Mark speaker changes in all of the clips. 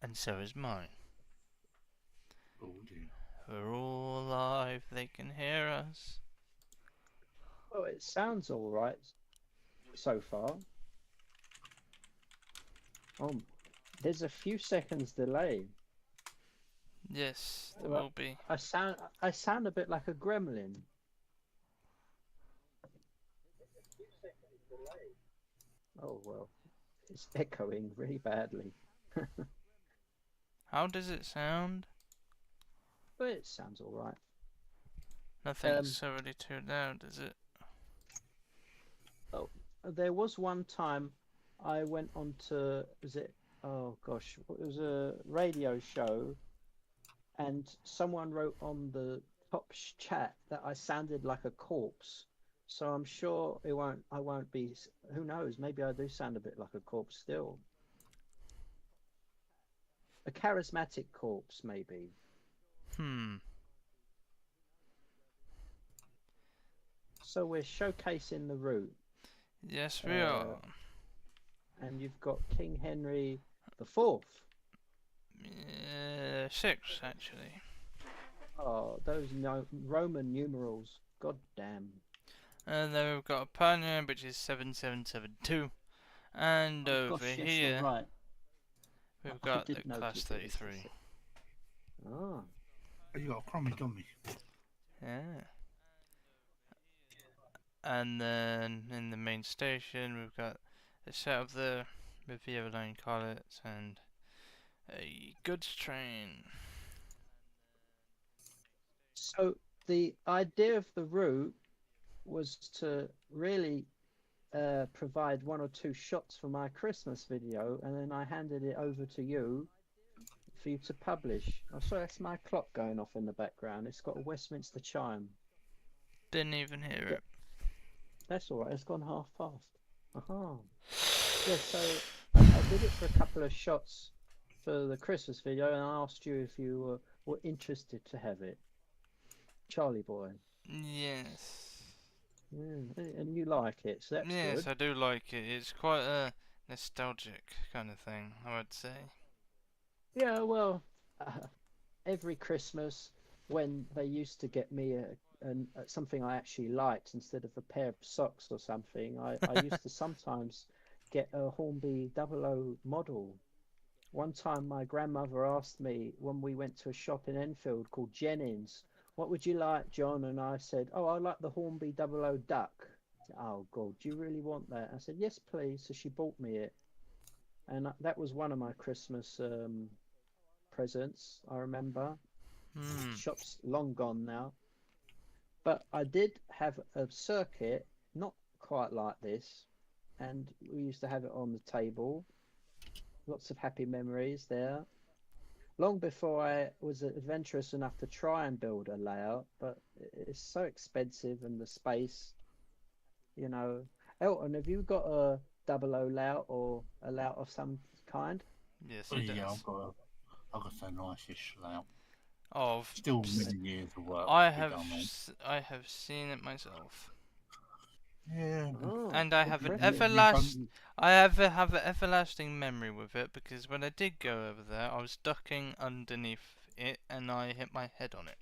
Speaker 1: And so is mine.
Speaker 2: Oh dear.
Speaker 1: We're all alive, they can hear us.
Speaker 3: Well, it sounds all right so far. There's a few seconds delay.
Speaker 1: Yes, there
Speaker 3: Well,
Speaker 1: will be.
Speaker 3: I sound a bit like a gremlin. Oh well, it's echoing really badly.
Speaker 1: How does it sound?
Speaker 3: But it sounds all right.
Speaker 1: Nothing's already too loud, is it?
Speaker 3: Oh, there was one time I went on to, oh gosh, it was a radio show, and someone wrote on the top chat that I sounded like a corpse. So I'm sure I won't be, who knows, maybe I do sound a bit like a corpse still. A charismatic corpse, maybe. So we're showcasing the route.
Speaker 1: Yes, we are.
Speaker 3: And you've got King Henry the Fourth.
Speaker 1: 6, actually.
Speaker 3: Oh, those Roman numerals. God damn.
Speaker 1: And then we've got a pioneer, which is 7772. And over
Speaker 3: gosh, yes,
Speaker 1: here,
Speaker 3: you're right.
Speaker 1: we've
Speaker 3: I
Speaker 1: got
Speaker 3: did
Speaker 1: the
Speaker 3: notice
Speaker 1: class
Speaker 3: it was
Speaker 1: 33.
Speaker 3: Ah.
Speaker 2: Oh, you got a crummy gummy.
Speaker 1: Yeah. And then in the main station, we've got a setup there with the overline collets and a goods train.
Speaker 3: So the idea of the route was to really provide 1 or 2 shots for my Christmas video, and then I handed it over to you for you to publish. Oh, sorry, that's my clock going off in the background. It's got a Westminster chime.
Speaker 1: Didn't even hear it.
Speaker 3: That's all right. It's gone past. Aha. Yeah, so I did it for a couple of shots for the Christmas video, and I asked you if you were interested to have it. Charlie boy.
Speaker 1: Yes.
Speaker 3: Yeah, and you like it, so that's good.
Speaker 1: Yes, I do like it. It's quite a nostalgic kind of thing, I would say.
Speaker 3: Yeah, well, every Christmas when they used to get me something I actually liked instead of a pair of socks or something, I used to sometimes get a Hornby 00 model. One time my grandmother asked me when we went to a shop in Enfield called Jennings, "What would you like, John?" And I said, "Oh, I like the Hornby 00 duck." "Oh, God, do you really want that?" I said, "Yes, please." So she bought me it. And that was one of my Christmas presents, I remember. Shop's long gone now. But I did have a circuit, not quite like this, and we used to have it on the table. Lots of happy memories there. Long before I was adventurous enough to try and build a layout, but it's so expensive and the space, you know. Elton, have you got a 00 layout or a layout of some kind?
Speaker 1: Yes, he does.
Speaker 2: Yeah, I've got a nice-ish layout.
Speaker 1: Of
Speaker 2: Still many years of work.
Speaker 1: I have seen it myself.
Speaker 2: Yeah.
Speaker 1: And I have an everlasting memory with it, because when I did go over there, I was ducking underneath it and I hit my head on it.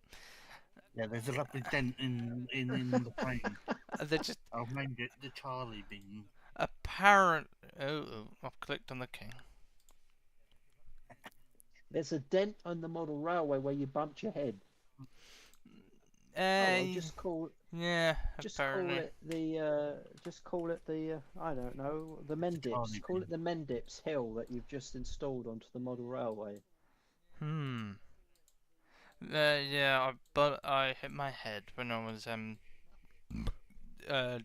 Speaker 2: Yeah, there's a lovely dent in the frame. I've named it the Charlie Beam.
Speaker 1: I've clicked on the king.
Speaker 3: There's a dent on the model railway where you bumped your head. Just call it the I don't know, the Mendips. Call it the Mendips hill that you've just installed onto the model railway.
Speaker 1: But I hit my head when I was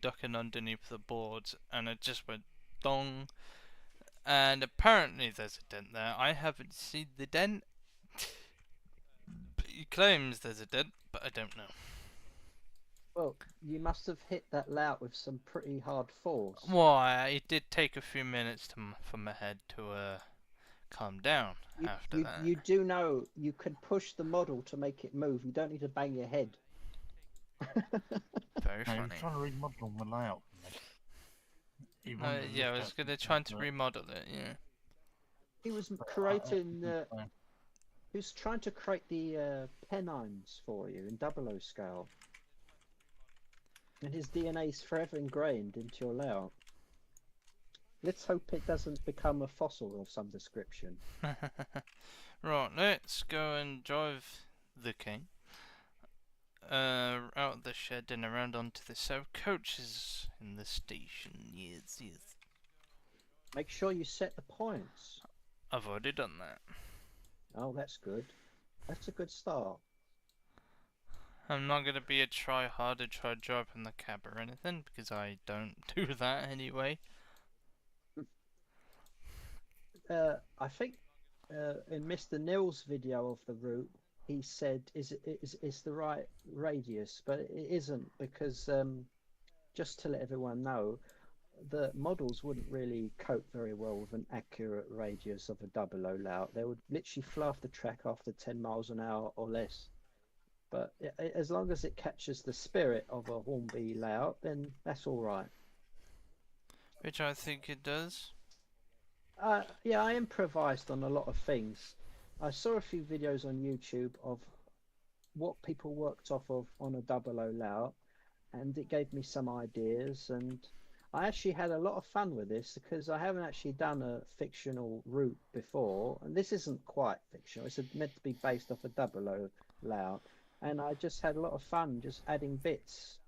Speaker 1: ducking underneath the boards, and it just went dong. And apparently there's a dent there. I haven't seen the dent. He claims there's a dent, but I don't know.
Speaker 3: Well, you must have hit that layout with some pretty hard force.
Speaker 1: Why, it did take a few minutes for my head to calm down after that.
Speaker 3: You do know you can push the model to make it move. You don't need to bang your head.
Speaker 1: Very funny.
Speaker 2: I was trying to remodel the layout.
Speaker 1: I was going to try to remodel it, yeah.
Speaker 3: He was
Speaker 2: But
Speaker 3: creating.
Speaker 2: I-
Speaker 3: He was trying to create the pennines for you in 00 scale, and his DNA is forever ingrained into your layout. Let's hope it doesn't become a fossil of some description.
Speaker 1: Right, let's go and drive the king out of the shed and around onto the south coaches in the station. Yes, yes.
Speaker 3: Make sure you set the points.
Speaker 1: I've already done that.
Speaker 3: Oh, that's good. That's a good start.
Speaker 1: I'm not gonna be a try harder try driving the cab or anything because I don't do that anyway.
Speaker 3: I think in Mr. Nill's video of the route, he said is the right radius, but it isn't because just to let everyone know, the models wouldn't really cope very well with an accurate radius of a 00 layout. They would literally fly off the track after 10 miles an hour or less. But as long as it catches the spirit of a Hornby layout, then that's all right.
Speaker 1: Which I think it does.
Speaker 3: Yeah, I improvised on a lot of things. I saw a few videos on YouTube of what people worked off of on a 00 layout, and it gave me some ideas. And I actually had a lot of fun with this because I haven't actually done a fictional route before, and this isn't quite fictional. It's meant to be based off a 00 layout, and I just had a lot of fun just adding bits.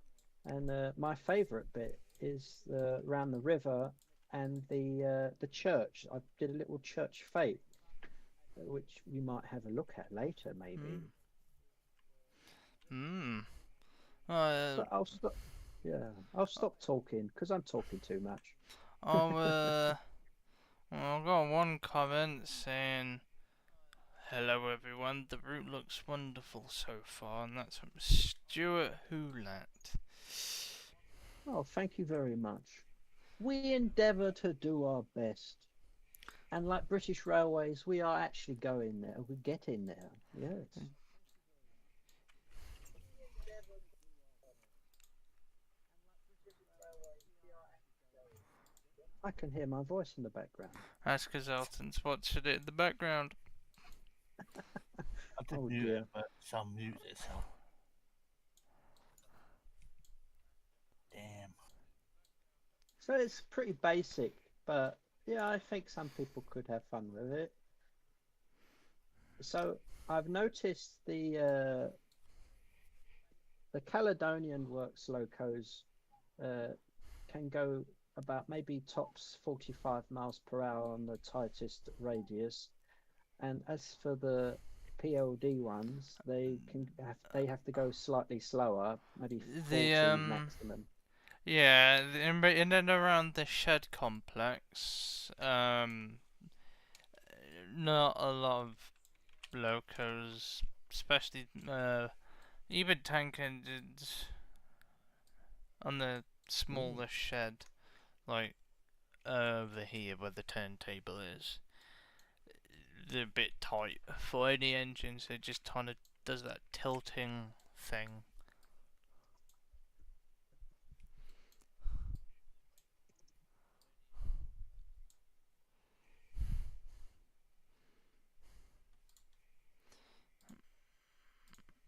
Speaker 3: And my favourite bit is around the river and the church. I did a little church fete, which we might have a look at later, maybe. But I'll stop. Yeah, I'll stop talking because I'm talking too much.
Speaker 1: Well, I've got one comment saying, "Hello everyone, the route looks wonderful so far," and that's from Stuart Houlat.
Speaker 3: Oh, thank you very much. We endeavour to do our best. And like British Railways, we are actually going there. We're getting there. Yes. I can hear my voice in the background.
Speaker 1: That's because Elton's watching it in the background.
Speaker 2: I did
Speaker 3: Oh,
Speaker 2: mute
Speaker 3: dear.
Speaker 2: it, but some mute it, so. Damn.
Speaker 3: So it's pretty basic, but yeah, I think some people could have fun with it. So I've noticed the Caledonian Works locos can go about maybe tops 45 miles per hour on the tightest radius, and as for the PLD ones, they have to go slightly slower, maybe 40 maximum.
Speaker 1: Yeah, in and around the shed complex, not a lot of locos, especially even tank engines on the smallest shed, like over here where the turntable is. They're a bit tight for any engines. It just kind of does that tilting thing.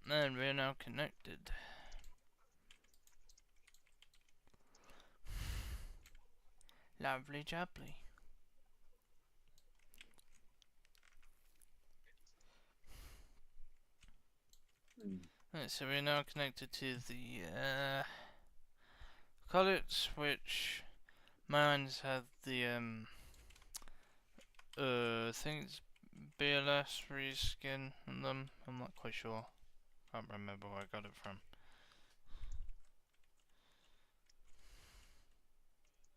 Speaker 1: And we're now connected. Lovely jubbly. Right, so we're now connected to the collets, which mines have the I think it's BLS reskin on them. I'm not quite sure. Can't remember where I got it from.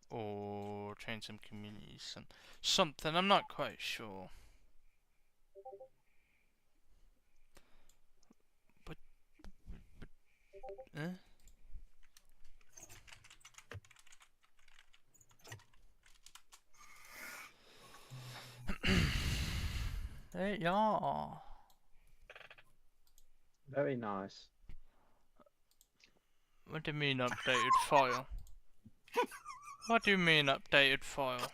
Speaker 1: Or train some communities, something. I'm not quite sure. But yeah.
Speaker 3: Very nice.
Speaker 1: What do you mean updated file? What do you mean updated file?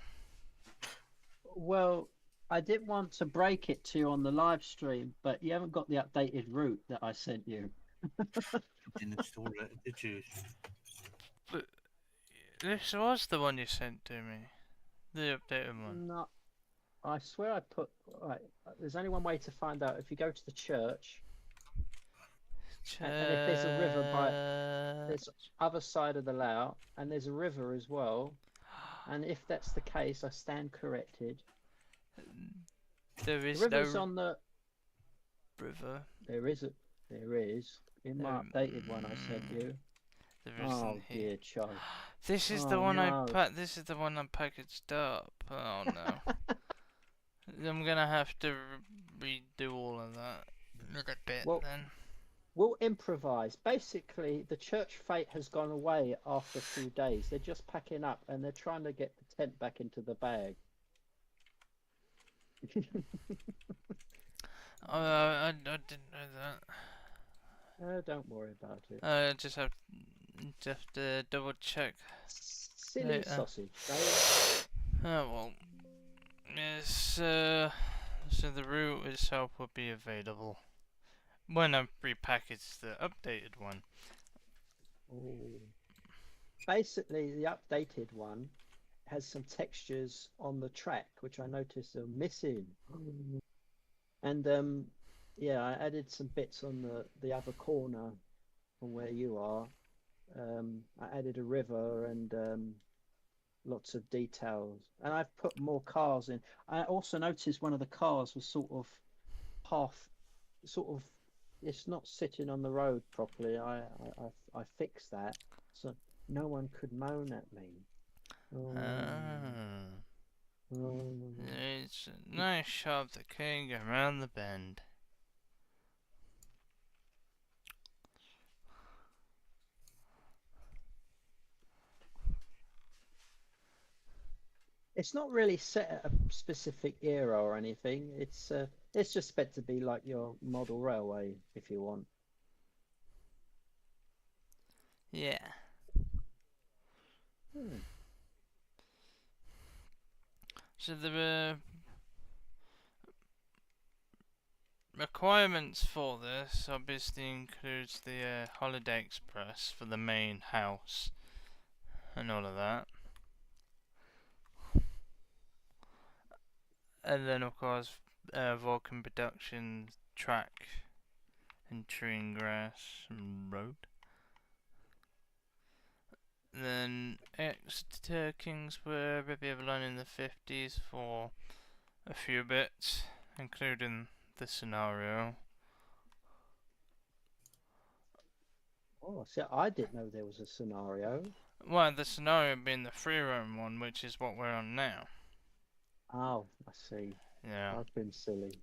Speaker 3: Well, I didn't want to break it to you on the live stream, but you haven't got the updated route that I sent you.
Speaker 2: Didn't install it, did you?
Speaker 1: But this was the one you sent to me. The updated one.
Speaker 3: No, I swear I put. Right, there's only one way to find out. If you go to the church, and if there's a river by this other side of the layout, and there's a river as well, and if that's the case, I stand corrected.
Speaker 1: There is
Speaker 3: The river's
Speaker 1: no
Speaker 3: on the
Speaker 1: river.
Speaker 3: There is in my updated one I sent you.
Speaker 1: There
Speaker 3: Oh
Speaker 1: isn't here.
Speaker 3: dear child.
Speaker 1: This is the one This is the one I packaged up. Oh no. I'm gonna have to redo all of that in a bit then.
Speaker 3: We'll improvise. Basically, the church fete has gone away after a few days. They're just packing up and they're trying to get the tent back into the bag.
Speaker 1: I didn't know that.
Speaker 3: Don't worry about it.
Speaker 1: I just have to double check.
Speaker 3: Silly sausage.
Speaker 1: Oh well. Yes. So the route itself will be available when I repackage the updated one.
Speaker 3: Oh. Basically, the updated one has some textures on the track, which I noticed are missing. And yeah, I added some bits on the other corner from where you are. I added a river and lots of details, and I've put more cars in. I also noticed one of the cars was sort of it's not sitting on the road properly. I fixed that so no one could moan at me.
Speaker 1: It's a nice shop that can't get around the bend.
Speaker 3: It's not really set at a specific era or anything. It's just meant to be like your model railway if you want.
Speaker 1: Yeah. So the requirements for this obviously includes the Holiday Express for the main house and all of that. And then of course Vulcan Production track and tree and grass and road. Then extra Kingsway River Line in the 50s for a few bits, including the scenario.
Speaker 3: Oh, see, I didn't know there was a scenario.
Speaker 1: Well, the scenario being the free roam one, which is what we're on now.
Speaker 3: Oh, I see.
Speaker 1: Yeah.
Speaker 3: I've been silly.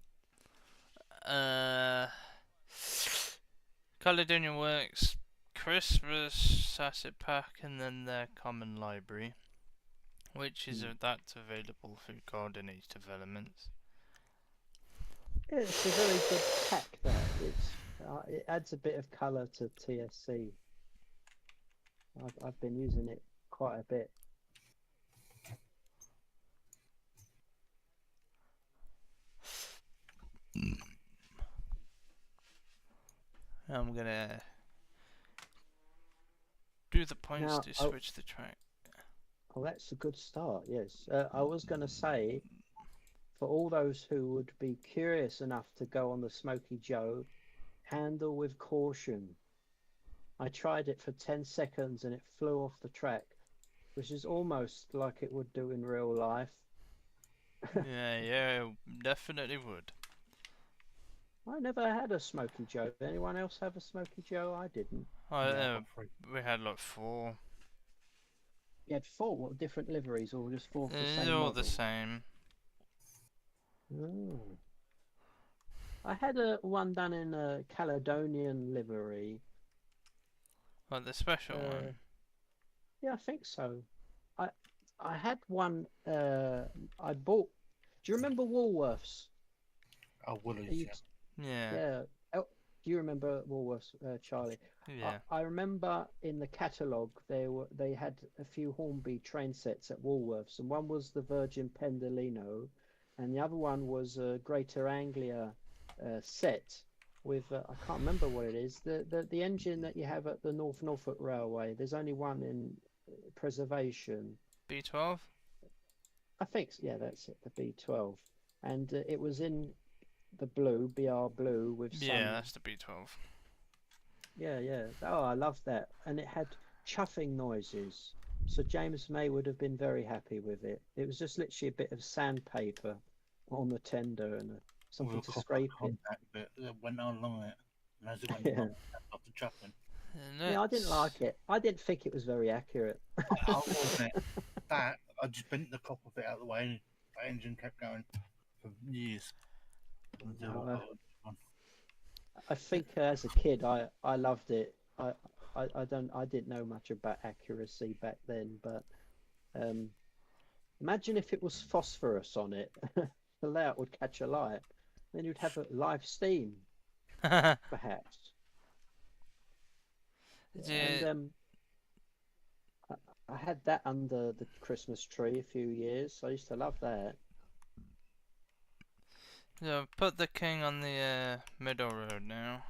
Speaker 1: Caledonia Works, Christmas Asset Pack, and then their Common Library, which is that's available through Golden Age Developments.
Speaker 3: Yeah, it's a very good pack. That it adds a bit of colour to TSC. I've been using it quite a bit.
Speaker 1: I'm gonna do the points to switch the track.
Speaker 3: Oh, that's a good start. Yes, I was gonna say, for all those who would be curious enough to go on the Smoky Joe, handle with caution. I tried it for 10 seconds and it flew off the track, which is almost like it would do in real life.
Speaker 1: Yeah, definitely would.
Speaker 3: I never had a Smoky Joe. Did anyone else have a Smoky Joe? I didn't.
Speaker 1: We had like 4.
Speaker 3: You had 4? What, different liveries or just 4 of the same
Speaker 1: They're all
Speaker 3: model?
Speaker 1: the same.
Speaker 3: Oh. I had one done in a Caledonian livery.
Speaker 1: Like the special one?
Speaker 3: Yeah, I think so. I had one I bought. Do you remember Woolworths?
Speaker 2: Oh, Woolies,
Speaker 1: Yeah.
Speaker 3: Yeah. Oh, do you remember Woolworths, Charlie?
Speaker 1: Yeah.
Speaker 3: I remember in the catalogue they had a few Hornby train sets at Woolworths, and one was the Virgin Pendolino, and the other one was a Greater Anglia set with I can't remember what it is. The engine that you have at the North Norfolk Railway. There's only one in preservation.
Speaker 1: B12.
Speaker 3: I think yeah, that's it. The B12, and it was in the blue, BR blue with some.
Speaker 1: Yeah, that's the B12.
Speaker 3: Yeah, yeah. Oh, I love that, and it had chuffing noises. So James May would have been very happy with it. It was just literally a bit of sandpaper on the tender and something
Speaker 2: With a
Speaker 3: to
Speaker 2: copper
Speaker 3: scrape it.
Speaker 2: contact bit that went along it. And as it went
Speaker 3: Yeah.
Speaker 2: along, it off the chuffing.
Speaker 3: Yeah, I didn't like it. I didn't think it was very accurate.
Speaker 2: I wasn't it. That, I just bent the copper bit out of the way and the engine kept going for years. Until
Speaker 3: I think as a kid, I loved it. I didn't know much about accuracy back then, but imagine if it was phosphorus on it. The layout would catch a light, then you'd have a live steam, perhaps.
Speaker 1: Yeah.
Speaker 3: And I had that under the Christmas tree a few years. I used to love that.
Speaker 1: So put the king on the middle road now,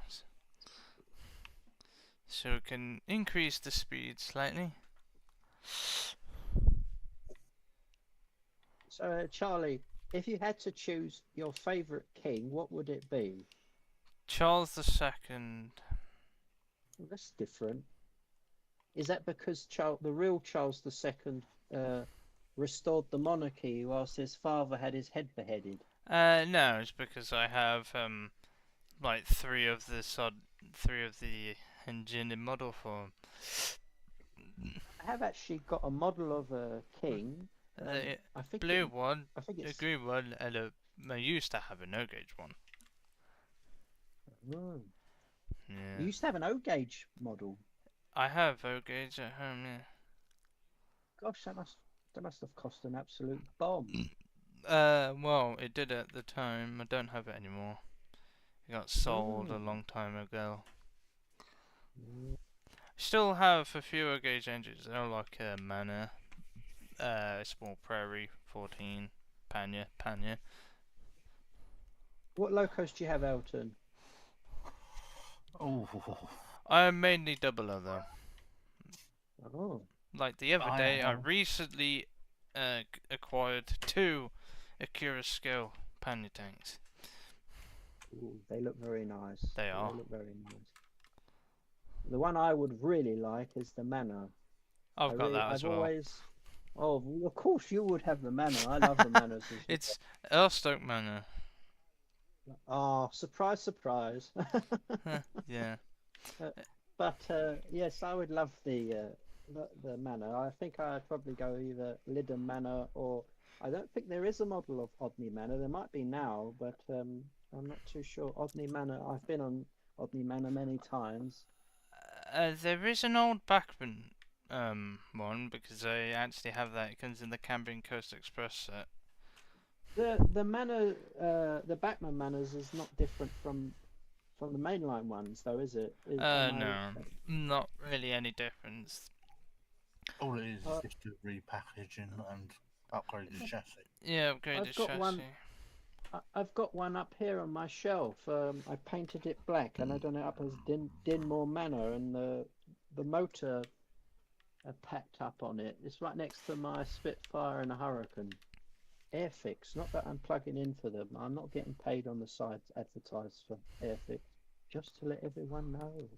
Speaker 1: so we can increase the speed slightly.
Speaker 3: So Charlie, if you had to choose your favourite king, what would it be?
Speaker 1: Charles II.
Speaker 3: Well, that's different. Is that because the real Charles II restored the monarchy whilst his father had his head beheaded?
Speaker 1: No, it's because I have like three of the engine in model form.
Speaker 3: I have actually got a model of a king.
Speaker 1: The
Speaker 3: I think
Speaker 1: blue one,
Speaker 3: I think
Speaker 1: the
Speaker 3: it's.
Speaker 1: green one, and I used to have a no gauge one.
Speaker 3: Oh.
Speaker 1: Yeah.
Speaker 3: You used to have an O gauge model.
Speaker 1: I have O gauge at home. Yeah.
Speaker 3: Gosh, that must have cost an absolute bomb.
Speaker 1: Well, it did at the time. I don't have it anymore. It got sold a long time ago. Still have a few O gauge engines. They're like Manor, Small Prairie, 14, Panya.
Speaker 3: What Locos do you have, Elton?
Speaker 2: Oh,
Speaker 1: I'm mainly double O though.
Speaker 3: Oh.
Speaker 1: Like the other day, I recently acquired 2 Akira scale Panya tanks.
Speaker 3: Ooh, they look very nice.
Speaker 1: They are.
Speaker 3: They look very nice. The one I would really like is the Manor.
Speaker 1: I've got that as well.
Speaker 3: Always. Oh, well, of course you would have the Manor. I love the Manors.
Speaker 1: It's Elstoke Manor.
Speaker 3: Oh, surprise, surprise.
Speaker 1: Yeah.
Speaker 3: But yes, I would love the Manor. I think I'd probably go either Lyddon Manor or I don't think there is a model of Odney Manor. There might be now, but I'm not too sure. Odney Manor. I've been on Odney Manor many times.
Speaker 1: There is an old Bachman one because I actually have that. It comes in the Cambrian Coast Express set.
Speaker 3: The manor, the Bachman Manors is not different from the mainline ones, though, is it?
Speaker 1: No, not really any difference.
Speaker 2: all it is just a repackaging and upgrade the chassis.
Speaker 1: Yeah, upgrade the chassis.
Speaker 3: I've got one up here on my shelf. I painted it black and I done it up as Dinmore Manor, and the motor packed up on it. It's right next to my Spitfire and a Hurricane. Airfix. Not that I'm plugging in for them. I'm not getting paid on the side to advertise for Airfix. Just to let everyone know.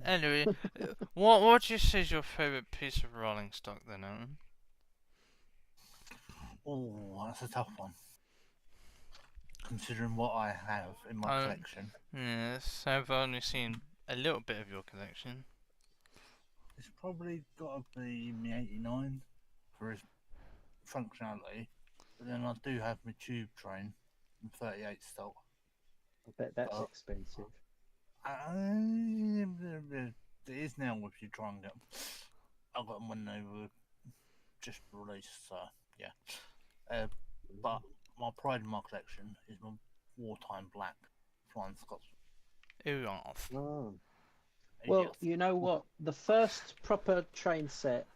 Speaker 1: Anyway, what would you say is your favourite piece of rolling stock then, Aaron?
Speaker 2: Oh, that's a tough one. Considering what I have in my collection.
Speaker 1: Yes, I've only seen a little bit of your collection.
Speaker 2: It's probably got to be my 89 for its functionality, but then I do have my tube train in 38 stock.
Speaker 3: I bet that's expensive.
Speaker 2: It is now if you try and get them. I got them when they were just released, so yeah. But my pride in my collection is my wartime black Flying Scotsman.
Speaker 3: Oh. Well, you know what? The first proper train set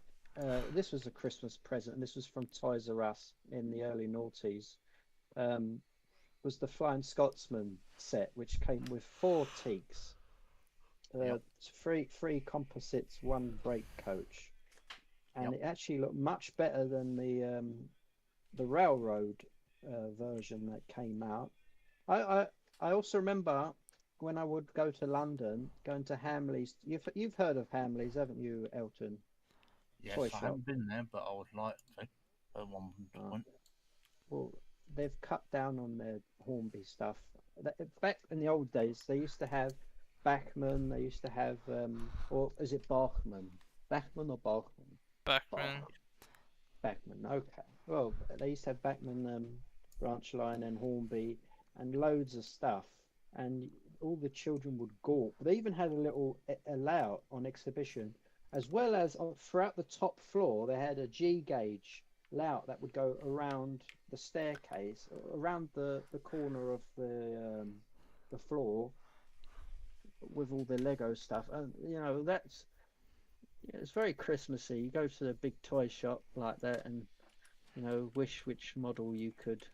Speaker 3: this was a Christmas present, and this was from Toys R Us in the early noughties. Um, was the Flying Scotsman set, which came with 4 teaks,
Speaker 2: Yep.
Speaker 3: three composites, one brake coach, and
Speaker 2: Yep.
Speaker 3: it actually looked much better than the railroad version that came out. I, I I also remember when I would go to London, going to Hamleys. You've heard of Hamleys, haven't you, Elton?
Speaker 2: Yes,
Speaker 3: Toy
Speaker 2: I
Speaker 3: shop.
Speaker 2: haven't been there, but I would like to at one
Speaker 3: Uh,
Speaker 2: point.
Speaker 3: well, they've cut down on their Hornby stuff. Back in the old days, they used to have Bachman. They used to have, or is it Bachman? Bachman or Bachman?
Speaker 1: Backman.
Speaker 3: Bach. Bachman. Okay. Well, they used to have Bachman, branch line and Hornby, and loads of stuff. And all the children would gawp. They even had a little a layout on exhibition, as well as throughout the top floor, they had a G gauge layout that would go around the staircase, around the corner of the floor with all the Lego stuff. And that's it's very Christmassy. You go to the big toy shop like that, and wish which model you could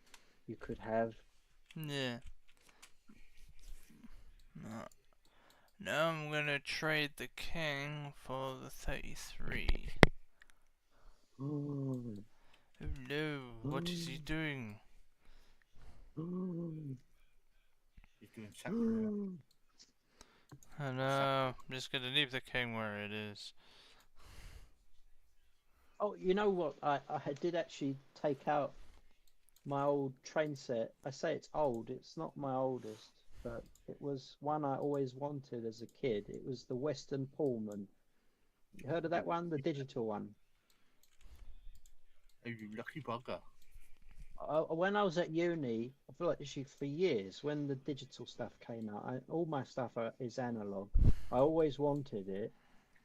Speaker 3: have.
Speaker 1: Yeah. No. Now I'm gonna trade the king for the 33.
Speaker 3: Ooh,
Speaker 1: Oh no, what is he
Speaker 3: ooh,
Speaker 1: doing?
Speaker 3: ooh,
Speaker 2: He's doing sacrilege.
Speaker 3: ooh.
Speaker 1: Oh no, I'm just gonna leave the king where it is.
Speaker 3: Oh, you know what? I did actually take out my old train set. I say it's old. It's not my oldest, but it was one I always wanted as a kid. It was the Western Pullman. You heard of that one? The digital one.
Speaker 2: Oh, you lucky bugger.
Speaker 3: When I was at uni, I feel like actually for years, when the digital stuff came out, all my stuff is analog. I always wanted it,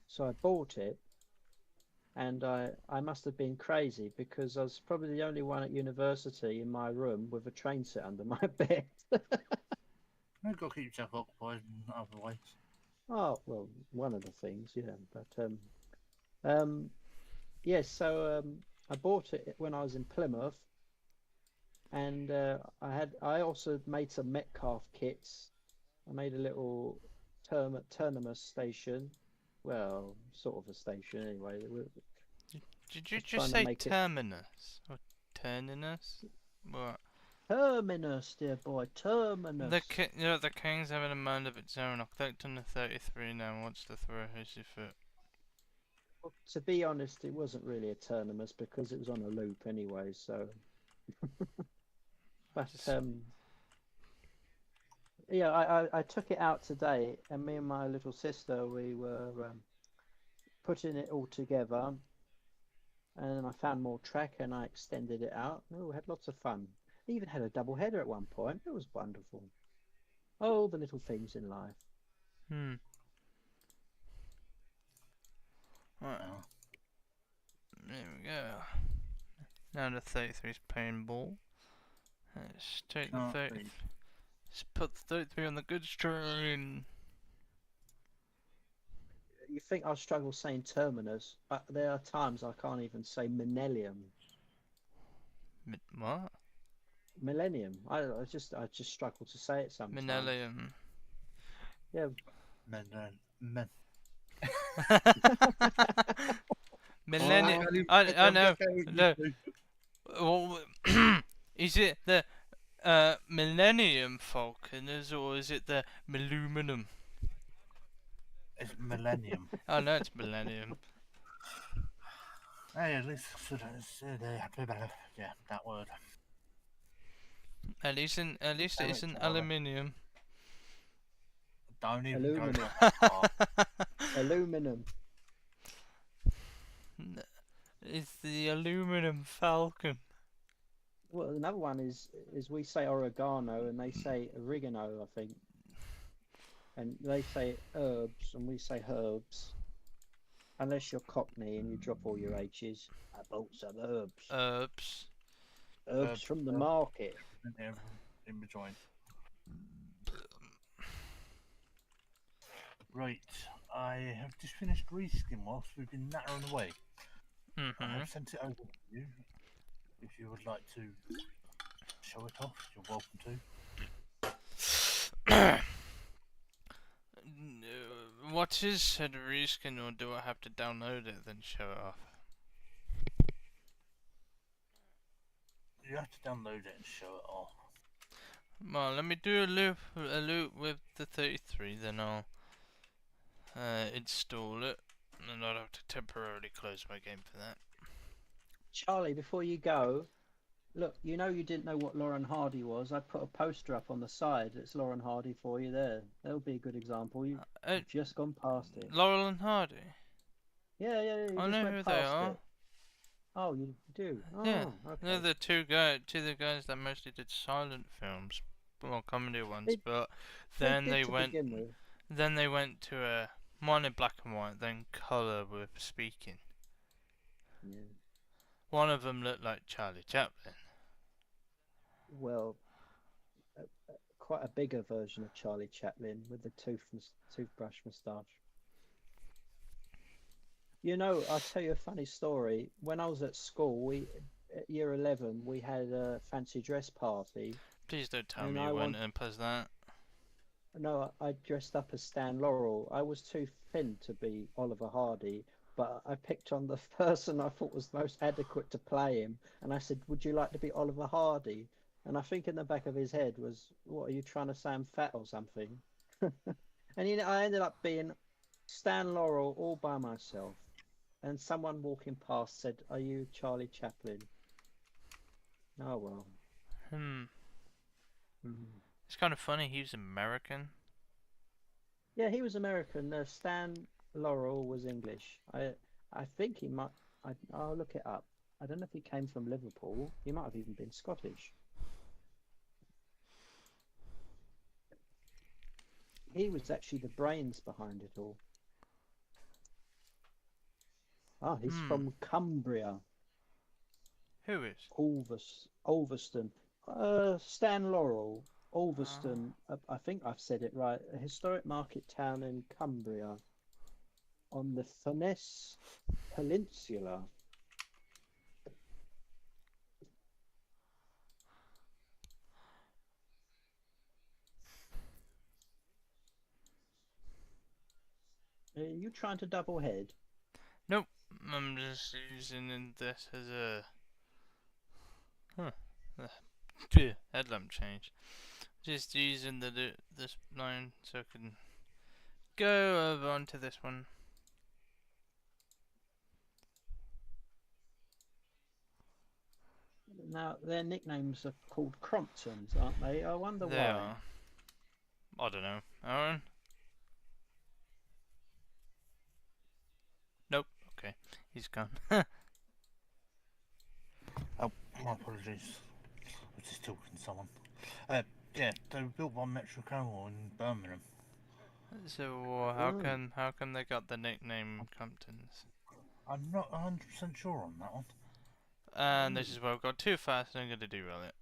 Speaker 3: so I bought it, and I must have been crazy because I was probably the only one at university in my room with a train set under my bed.
Speaker 2: You've got to keep yourself occupied in other ways.
Speaker 3: Oh, well, one of the things, yeah. But um, yes, so I bought it when I was in Plymouth, and I also made some Metcalf kits. I made a little Terminus station. Well, sort of a station anyway.
Speaker 1: Did you
Speaker 3: Just
Speaker 1: just
Speaker 3: trying to
Speaker 1: say
Speaker 3: make it
Speaker 1: terminus? Or terminus? What?
Speaker 3: Terminus, dear boy, Terminus.
Speaker 1: The king's having a mind of its own. I've clicked on the 33 now and wants to throw hissy fit.
Speaker 3: Well, to be honest, it wasn't really a Terminus because it was on a loop anyway. So, but
Speaker 1: Just,
Speaker 3: yeah, I took it out today, and me and my little sister we were putting it all together, and I found more track and I extended it out. Oh, we had lots of fun. I even had a double header at one point. It was wonderful. Oh, the little things in life.
Speaker 1: hmm. Right,
Speaker 2: Oh.
Speaker 1: there we go. Now the 33's playing ball. Let's take the
Speaker 2: Can't
Speaker 1: 30.
Speaker 2: read.
Speaker 1: Let's put the 33 on the goods train.
Speaker 3: You think I struggle saying Terminus? There are times I can't even say Millennium.
Speaker 1: What?
Speaker 3: Millennium. I just struggle to say it sometimes.
Speaker 1: Millennium.
Speaker 3: Yeah.
Speaker 2: Men.
Speaker 1: Millennium. I know. No. Well, is it the Millennium Falconers or is it the Milluminum?
Speaker 2: It's millennium.
Speaker 1: Oh no, it's Millennium.
Speaker 2: Hey, at least yeah, that word.
Speaker 1: At least it
Speaker 2: Damn it,
Speaker 1: isn't
Speaker 2: Tyler.
Speaker 1: aluminium.
Speaker 2: Don't even
Speaker 3: Aluminum.
Speaker 2: go that far.
Speaker 3: Aluminum.
Speaker 1: It's the aluminum falcon.
Speaker 3: Well, another one is we say oregano and they say oregano, I think. And they say herbs and we say herbs. Unless you're Cockney and you drop all your H's. I bought some herbs.
Speaker 1: Herbs.
Speaker 3: Herbs from the market.
Speaker 2: And in between. Right, I have just finished reskin whilst we've been nattering away. I
Speaker 1: Mm-hmm.
Speaker 2: have sent it over to you. If you would like to show it off, you're welcome to.
Speaker 1: What is said reskin, or do I have to download it then show it off?
Speaker 2: You have to download it and show it off.
Speaker 1: Well, let me do a loop with the 33, then I'll install it, and I'll have to temporarily close my game for that.
Speaker 3: Charlie, before you go, look, you know you didn't know what Lauren Hardy was. I put a poster up on the side. It's Lauren Hardy for you there. That'll be a good example. You've just gone past it.
Speaker 1: Laurel and Hardy.
Speaker 3: Yeah, you
Speaker 1: I
Speaker 3: just
Speaker 1: know
Speaker 3: went
Speaker 1: who they
Speaker 3: past
Speaker 1: are.
Speaker 3: it. Oh, you do? Oh,
Speaker 1: Yeah, they're
Speaker 3: okay.
Speaker 1: the two the guys that mostly did silent films, well, comedy ones.
Speaker 3: They-
Speaker 1: But
Speaker 3: They
Speaker 1: then
Speaker 3: did
Speaker 1: they
Speaker 3: to
Speaker 1: went,
Speaker 3: begin with.
Speaker 1: then they went to a one in black and white, then color with speaking.
Speaker 3: Yeah.
Speaker 1: One of them looked like Charlie Chaplin.
Speaker 3: Well, quite a bigger version of Charlie Chaplin with the toothbrush moustache. You know, I'll tell you a funny story. When I was at school, at year 11, we had a fancy dress party.
Speaker 1: Please don't tell
Speaker 3: And
Speaker 1: me
Speaker 3: I
Speaker 1: you went
Speaker 3: want,
Speaker 1: and plus that.
Speaker 3: no, I dressed up as Stan Laurel. I was too thin to be Oliver Hardy, but I picked on the person I thought was most adequate to play him. And I said, "Would you like to be Oliver Hardy?" And I think in the back of his head was, "What are you trying to say? I'm fat or something?" And I ended up being Stan Laurel all by myself. And someone walking past said, "Are you Charlie Chaplin?" Oh well.
Speaker 1: Hmm.
Speaker 3: Mhm.
Speaker 1: It's kind of funny. He was American.
Speaker 3: Yeah, he was American. Stan Laurel was English. I think he might. I'll look it up. I don't know if he came from Liverpool. He might have even been Scottish. He was actually the brains behind it all. Ah, he's
Speaker 1: Hmm.
Speaker 3: from Cumbria,
Speaker 1: Who is?
Speaker 3: Ulverston. Stan Laurel,
Speaker 1: Ah.
Speaker 3: Ulverston. I think I've said it right. A historic market town in Cumbria on the Furness Peninsula. Are you trying to double head?
Speaker 1: Nope. I'm just using this as a headlamp change. Just using this line so I can go over onto this one.
Speaker 3: Now, their nicknames are called Cromptons, aren't they? I wonder
Speaker 1: They
Speaker 3: why.
Speaker 1: are. I don't know. Aaron? Nope. Okay. He's gone.
Speaker 2: Oh, my apologies. I was just talking to someone. Yeah, they were built by Metrocamo in Birmingham.
Speaker 1: So
Speaker 3: Oh,
Speaker 1: how come they got the nickname Comptons?
Speaker 2: I'm not 100% sure on that one.
Speaker 1: And
Speaker 3: oh.
Speaker 1: this is where I've got too fast and I'm gonna derail it.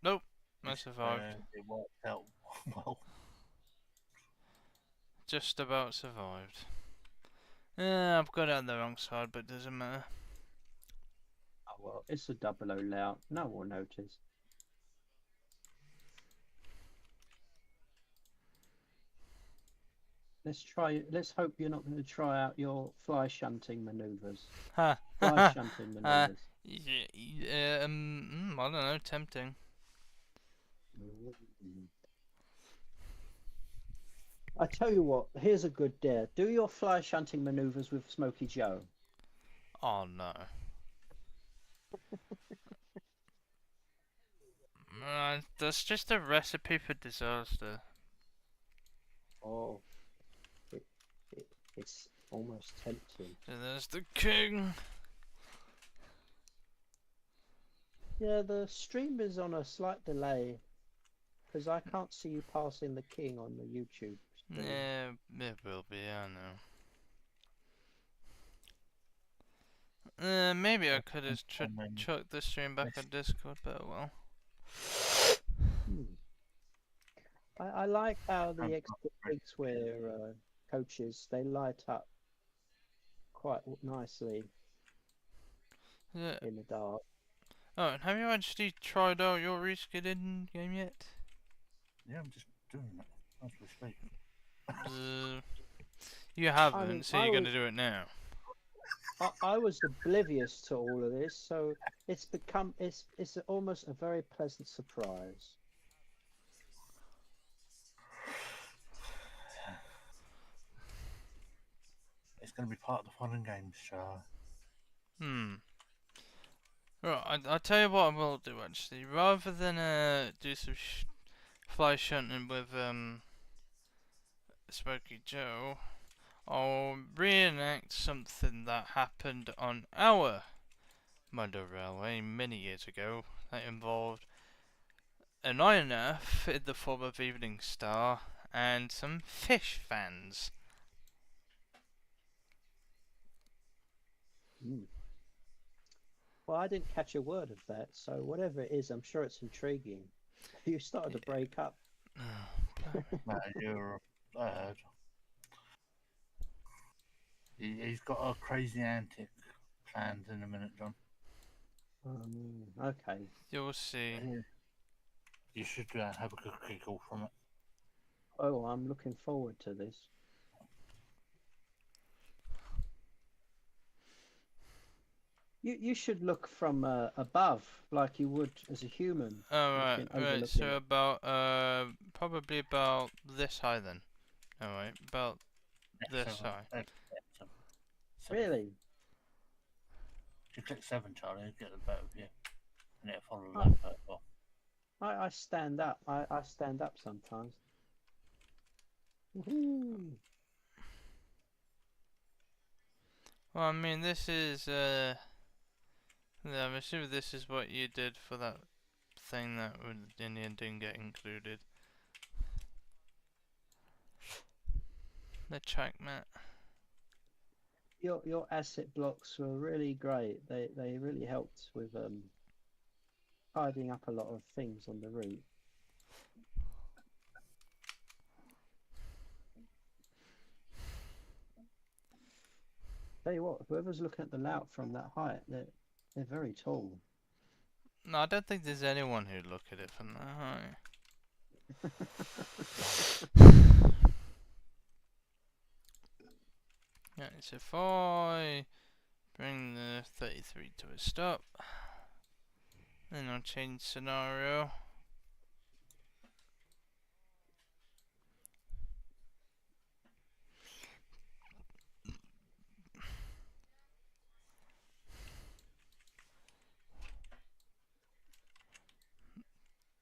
Speaker 1: Nope. I
Speaker 2: This is
Speaker 1: survived.
Speaker 2: where it worked out well.
Speaker 1: Just about survived. I've got it on the wrong side, but it doesn't matter.
Speaker 3: Oh, well, it's a 00 layout. No one will notice. Let's hope you're not going to try out your fly shunting maneuvers.
Speaker 1: Ha!
Speaker 3: Fly shunting maneuvers.
Speaker 1: Yeah, I don't know, tempting.
Speaker 3: I tell you what, here's a good dare. Do your fly shunting maneuvers with Smokey Joe.
Speaker 1: Oh no. That's just a recipe for disaster.
Speaker 3: Oh, it, it's almost tempting.
Speaker 1: So there's the king.
Speaker 3: Yeah, the stream is on a slight delay because I can't see you passing the king on the YouTube stream.
Speaker 1: Yeah, it will be, I know. Maybe I could have chucked the stream back on Discord, but oh well.
Speaker 3: I like how the expert wear coaches, they light up quite nicely
Speaker 1: Yeah.
Speaker 3: in the dark.
Speaker 1: Oh, and have you actually tried out your reskilling game yet?
Speaker 2: Yeah, I'm just doing that as we speak.
Speaker 1: You
Speaker 3: I
Speaker 1: haven't,
Speaker 3: mean,
Speaker 1: so you're gonna do it now.
Speaker 3: I was oblivious to all of this, so it's almost a very pleasant surprise.
Speaker 2: It's going to be part of the fun and games show.
Speaker 1: Right, I'll tell you what I will do actually. Rather than do some fly shunting with Smokey Joe, I'll reenact something that happened on our Mother Railway many years ago that involved an INF in the form of Evening Star and some fish fans.
Speaker 3: Mm. Well, I didn't catch a word of that, so whatever it is, I'm sure it's intriguing. You started to break up.
Speaker 2: No, you're he's got a crazy antic planned in a minute, John.
Speaker 3: Okay.
Speaker 1: You'll see.
Speaker 2: You should have a good giggle from it.
Speaker 3: Oh, I'm looking forward to this. You should look from above, like you would as a human,
Speaker 1: Alright, right,
Speaker 3: overlooking
Speaker 1: so
Speaker 3: it.
Speaker 1: about, probably about this high then. Alright, about this high.
Speaker 2: Seven.
Speaker 3: Really?
Speaker 2: If you click 7, Charlie, you'll get the better view. And it'll follow
Speaker 3: I,
Speaker 2: that as well.
Speaker 3: I stand up. I stand up sometimes. Woohoo!
Speaker 1: Well, I mean, this is, yeah, I'm assuming this is what you did for that thing that in the end didn't get included. The track mat.
Speaker 3: Your asset blocks were really great. They really helped with tidying up a lot of things on the route. Tell you what, whoever's looking at the layout from that height, they're very tall.
Speaker 1: No, I don't think there's anyone who'd look at it from that high. Yeah, so if I bring the 33 to a stop, then I'll change scenario.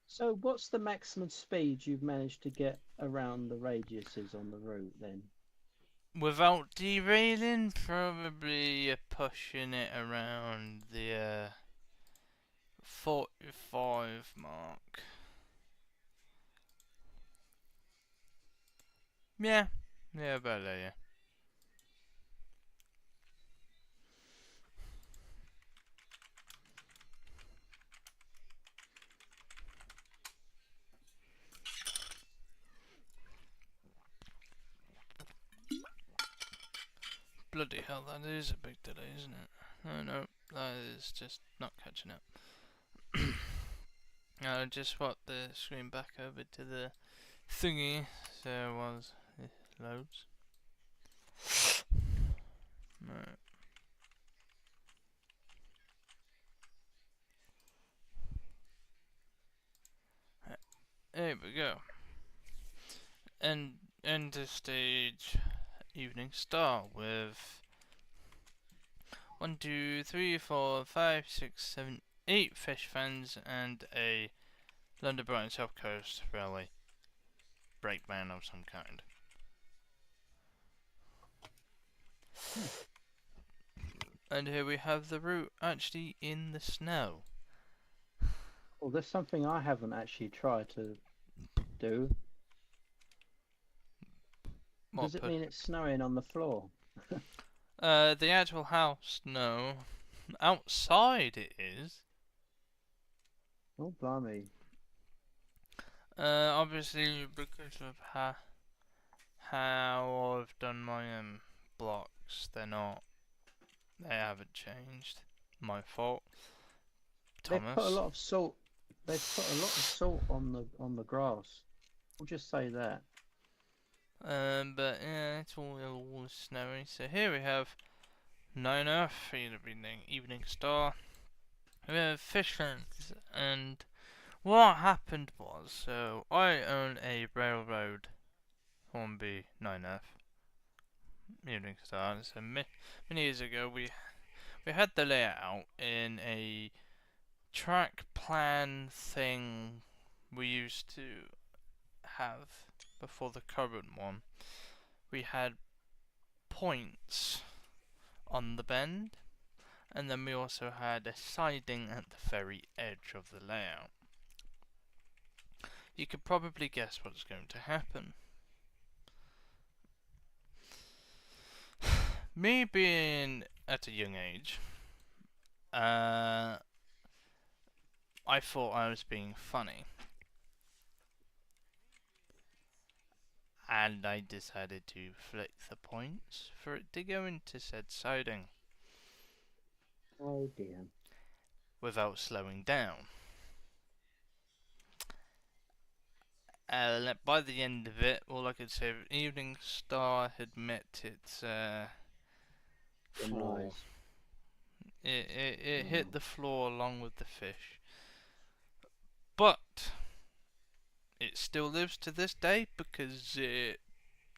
Speaker 3: So what's the maximum speed you've managed to get around the radiuses on the route then?
Speaker 1: Without derailing, probably pushing it around the 45 mark. Yeah, about there, yeah. Bloody hell, that is a big delay, isn't it? Oh no, that is just not catching up. I'll just swap the screen back over to the thingy, so once it loads. Right. There we go. And enter stage Evening Star with 1, 2, 3, 4, 5, 6, 7, 8 fish fans and a London Brighton South Coast Railway breakdown of some kind. And here we have the route actually in the snow.
Speaker 3: Well, there's something I haven't actually tried to do. Does it mean it's snowing on the floor?
Speaker 1: The actual house, no. Outside it is.
Speaker 3: Oh, blimey.
Speaker 1: Obviously because of how I've done my blocks, they're not They haven't changed. My fault,
Speaker 3: They've put a
Speaker 1: Thomas.
Speaker 3: lot of salt. They've put a lot of salt on the grass. We'll just say that.
Speaker 1: But yeah, it's all snowy. So here we have 9F, evening star. We have Fishlands, and what happened was, so I own a railroad Hornby 9F evening star. So many years ago, we had the layout in a track plan thing we used to have before the current one. We had points on the bend, and then we also had a siding at the very edge of the layout. You could probably guess what's going to happen. Me being at a young age, I thought I was being funny, and I decided to flick the points for it to go into said siding
Speaker 3: Oh dear.
Speaker 1: without slowing down. By the end of it, all I could say, Evening Star had met its floor.
Speaker 3: Nice.
Speaker 1: It hit the floor along with the fish. But it still lives to this day because it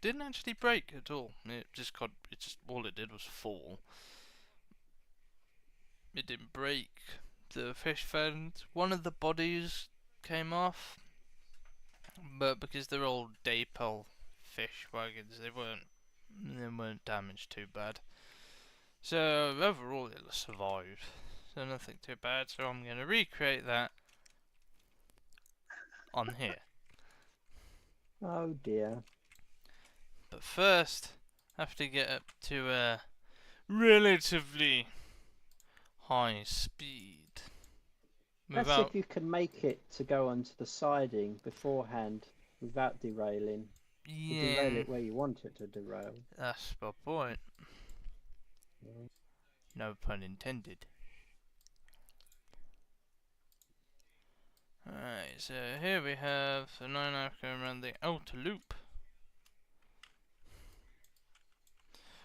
Speaker 1: didn't actually break at all. It just all it did was fall. It didn't break. The fish fins, one of the bodies came off, but because they're old Daypole fish wagons, they weren't damaged too bad. So overall, it survived. So nothing too bad. So I'm gonna recreate that on here.
Speaker 3: Oh dear.
Speaker 1: But first, I have to get up to a relatively high speed.
Speaker 3: That's if you can make it to go onto the siding beforehand without derailing. To derail it where you want it to derail.
Speaker 1: That's my point.
Speaker 3: Yeah.
Speaker 1: No pun intended. Alright, so here we have the 9F going around the outer loop.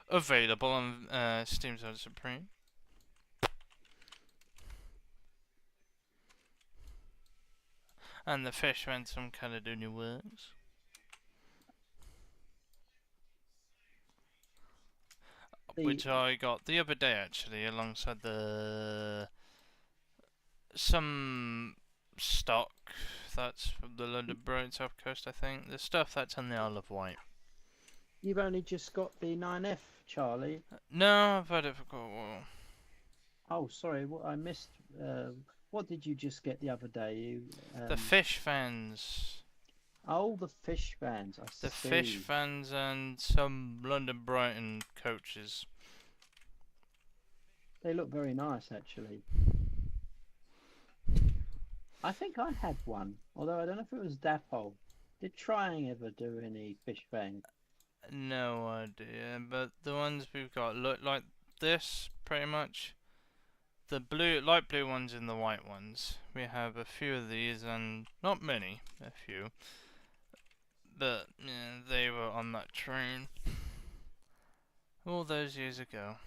Speaker 1: Available on Steam Zone Supreme. And the fish went some kind of new works. Which I got the other day actually, alongside some stock that's from the London Brighton South Coast, I think. The stuff that's on the Isle of Wight.
Speaker 3: You've only just got the 9F, Charlie.
Speaker 1: No, I've had it for quite a while.
Speaker 3: Oh, sorry, what I missed. What did you just get the other day?
Speaker 1: The fish fans.
Speaker 3: Oh, the fish fans. I
Speaker 1: The
Speaker 3: see.
Speaker 1: fish fans and some London Brighton coaches.
Speaker 3: They look very nice, actually. I think I had one, although I don't know if it was Dapol. Did Trying ever do any fish fang?
Speaker 1: No idea, but the ones we've got look like this, pretty much. The light blue ones and the white ones. We have a few of these, and not many, a few. But yeah, they were on that train all those years ago.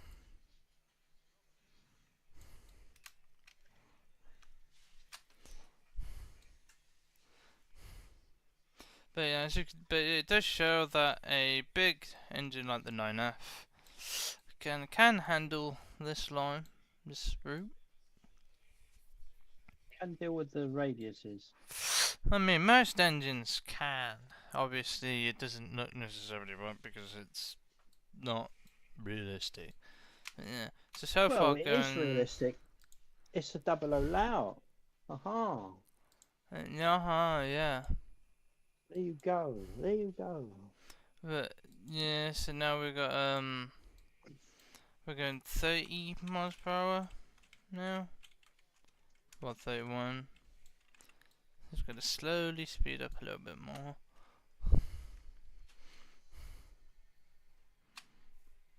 Speaker 1: But yeah, but it does show that a big engine like the 9F can handle this line, this route.
Speaker 3: Can deal with the radiuses.
Speaker 1: I mean, most engines can. Obviously, it doesn't necessarily work because it's not realistic. Yeah. So
Speaker 3: Well,
Speaker 1: far
Speaker 3: it
Speaker 1: going.
Speaker 3: is realistic. It's a 00 Lao. Aha.
Speaker 1: Yeah.
Speaker 3: There you go. There you go.
Speaker 1: But yeah, so now we've got we're going 30 miles per hour now. Well, 31. Just gonna slowly speed up a little bit more.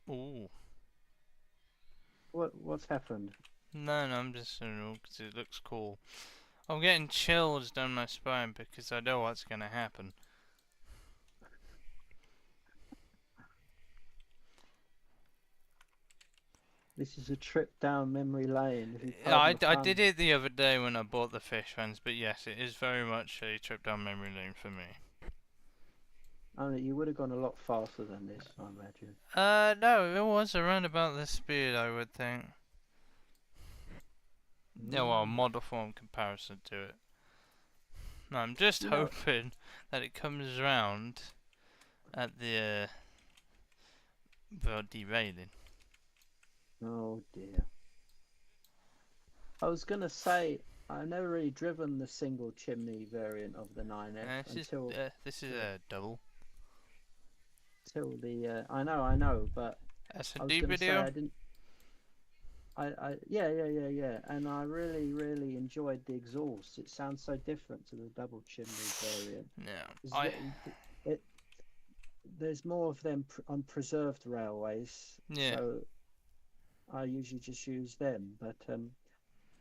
Speaker 1: Ooh.
Speaker 3: What's happened?
Speaker 1: No, I'm just saying because it looks cool. I'm getting chills down my spine because I know what's gonna happen.
Speaker 3: This is a trip down memory lane. If you
Speaker 1: Yeah,
Speaker 3: pardon the
Speaker 1: I
Speaker 3: pun.
Speaker 1: did it the other day when I bought the fish fans, but yes, it is very much a trip down memory lane for me.
Speaker 3: Only you would have gone a lot faster than this, I imagine.
Speaker 1: No, it was around about the speed, I would think. Yeah, well, model form comparison to it. No, I'm just
Speaker 3: You know,
Speaker 1: hoping that it comes round at the derailing.
Speaker 3: oh dear. I was gonna say I've never really driven the single chimney variant of the 9F
Speaker 1: This is a double
Speaker 3: until the I know, but I was
Speaker 1: S&D
Speaker 3: gonna say
Speaker 1: video.
Speaker 3: I didn't. Yeah, and I really enjoyed the exhaust. It sounds so different to the double chimney variant.
Speaker 1: Yeah,
Speaker 3: It, there's more of them on preserved railways,
Speaker 1: yeah.
Speaker 3: so I usually just use them. But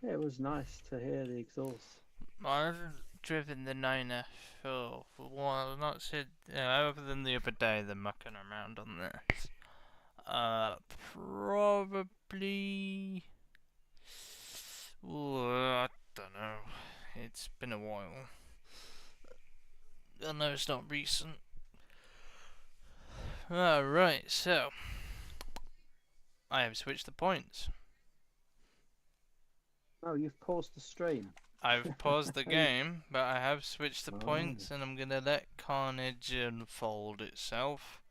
Speaker 3: yeah, it was nice to hear the exhaust.
Speaker 1: I've driven the 9F for well, not said other than the other day, the mucking around on this. Probably. Ooh, I don't know. It's been a while. I know it's not recent. Alright, so I have switched the points.
Speaker 3: Oh, you've paused the stream.
Speaker 1: I've paused the game, but I have switched the
Speaker 3: Oh.
Speaker 1: points, and I'm gonna let Carnage unfold itself.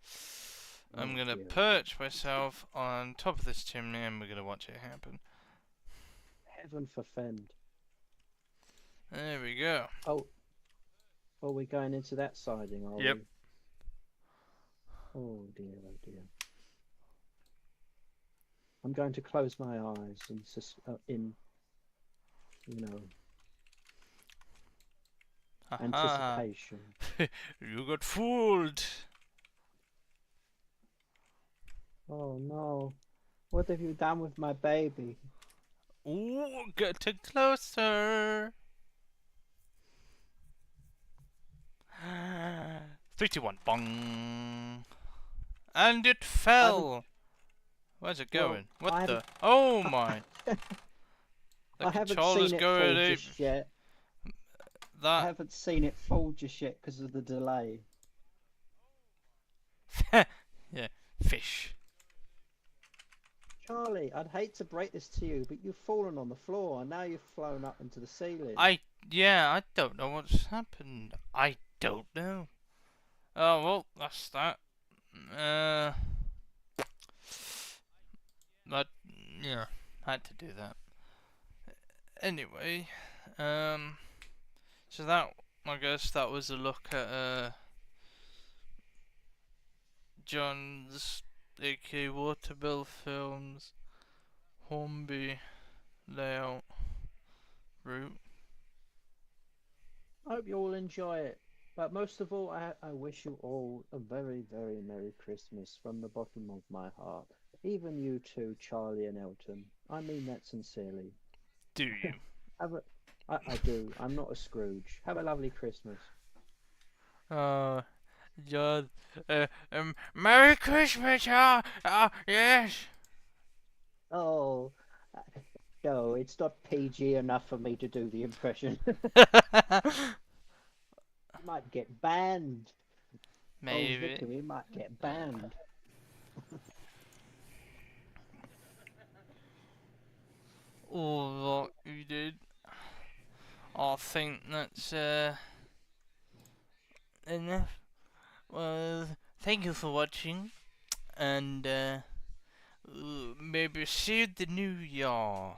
Speaker 1: I'm
Speaker 3: Oh,
Speaker 1: gonna
Speaker 3: dear.
Speaker 1: perch myself on top of this chimney, and we're gonna watch it happen.
Speaker 3: Heaven forfend.
Speaker 1: There we go.
Speaker 3: Oh, we're going into that siding, are
Speaker 1: Yep.
Speaker 3: we? Oh dear, oh dear. I'm going to close my eyes in you know,
Speaker 1: Haha.
Speaker 3: anticipation.
Speaker 1: You got fooled.
Speaker 3: Oh no, what have you done with my baby?
Speaker 1: Ooh, getting closer. 3, 2, 1, bong. And it fell. Where's it
Speaker 3: Well,
Speaker 1: going? What
Speaker 3: I
Speaker 1: the? Oh my. The
Speaker 3: I haven't
Speaker 1: controller's
Speaker 3: seen it
Speaker 1: going
Speaker 3: fall
Speaker 1: ape.
Speaker 3: just yet. I
Speaker 1: That.
Speaker 3: haven't seen it fall just yet because of the delay.
Speaker 1: Yeah, fish.
Speaker 3: Charlie, I'd hate to break this to you, but you've fallen on the floor and now you've flown up into the ceiling.
Speaker 1: Yeah, I don't know what's happened. I don't know. Oh, well, that's that. But, yeah, had to do that. Anyway, so that, I guess that was a look at, John's, aka Watermillfilms, Hornby layout route.
Speaker 3: I hope you all enjoy it. But most of all, I wish you all a very Merry Christmas from the bottom of my heart. Even you two, Charlie and Elton. I mean that sincerely.
Speaker 1: Do you?
Speaker 3: I do. I'm not a Scrooge. Have a lovely Christmas.
Speaker 1: John, Merry Christmas, yes.
Speaker 3: Oh, no, it's not PG enough for me to do the impression. You might get banned.
Speaker 1: Maybe.
Speaker 3: Oh, Vicky, we might get banned.
Speaker 1: All that you did. I think that's enough. Well, thank you for watching, and maybe see you the new year.